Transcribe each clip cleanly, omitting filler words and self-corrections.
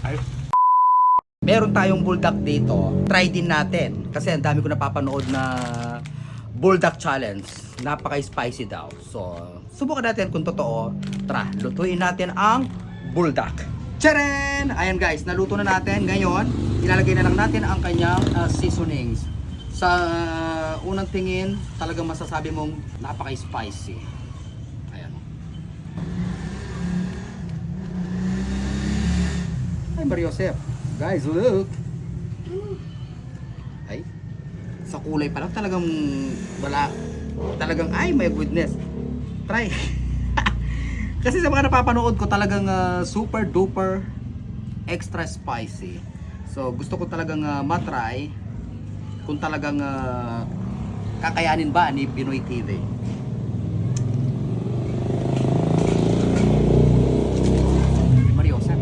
Ay. Meron tayong bulldog dito. Try din natin. Kasi ang dami ko napapanood na bulldog challenge. Napaka-spicy daw. So, subukan natin kung totoo. Tara, lutuin natin ang bulldog. Tcharan! Ayan guys, naluto na natin. Ngayon, ilalagay na lang natin ang kanyang seasonings. Sa unang tingin, talagang masasabi mong napaka-spicy. Ayan. Ay, Mario Joseph. Guys, look. Ay. Sa kulay pa lang talagang wala. Talagang, ay, my goodness. Try. Kasi sa mga napapanood ko talagang super duper extra spicy. So, gusto ko talagang matry kung talagang kakayanin ba ni Pinoy TV. Mario Joseph.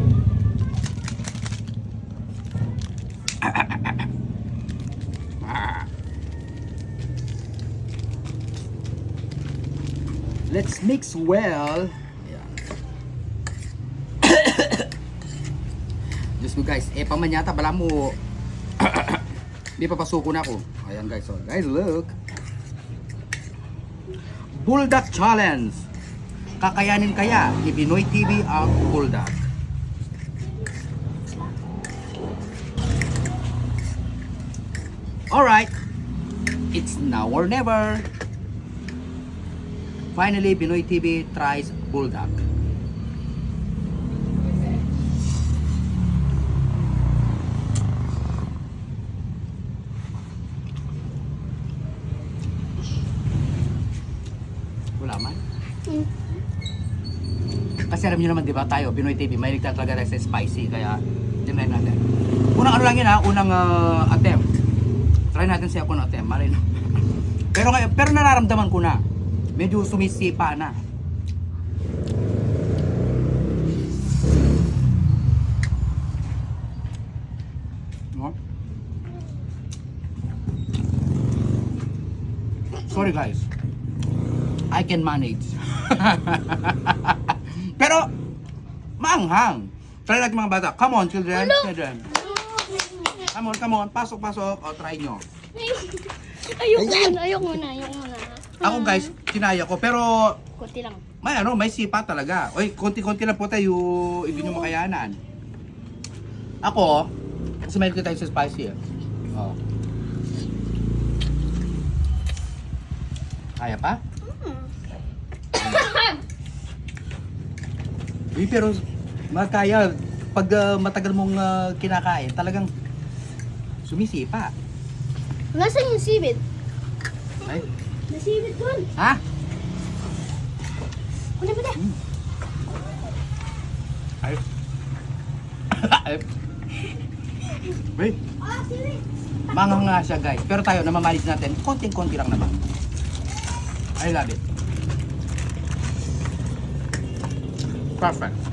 Let's mix well. Ayan. Diyos ko guys, pamanyata, bala mo. Di pa pasuko na ako. Ayan guys, so guys look. Bulldog challenge. Kakayanin kaya ni Pinoy TV ang bulldog? Alright, it's now or never. Finally, Pinoy TV tries bulldog. Wala man. Kasi alam niyo naman, di ba, tayo, Pinoy TV, may nagtatalaga tayo sa spicy, kaya tingnan natin. Unang ano lang yun ha, unang attempt. Try natin siya kung attempt, malay na. Pero nararamdaman ko na, medyo sumisipa na. No? Sorry guys, I can manage. Pero maanghang. Try natin mga bata. Come on children. Children. Come on. Pasok. O, try nyo. Ayoko muna. Ako guys, kinaya ko. Pero Kunti lang. may sipa talaga. Oy, konti-konti lang po tayo, hindi nyo makayanan. Ako, kasi mahilig ko tayo sa spicy eh. Oh. Kaya pa? Uy, pero makaya. Pag matagal mong kinakain, talagang sumisipa. Nasaan yung sibit? Ay, Nasibit doon. ha? Kuna ba? Ay. Ay. Wait. Mangang nga siya guys. Pero tayo, namamanage natin. Konting-konti lang naman. I love it. Perfect.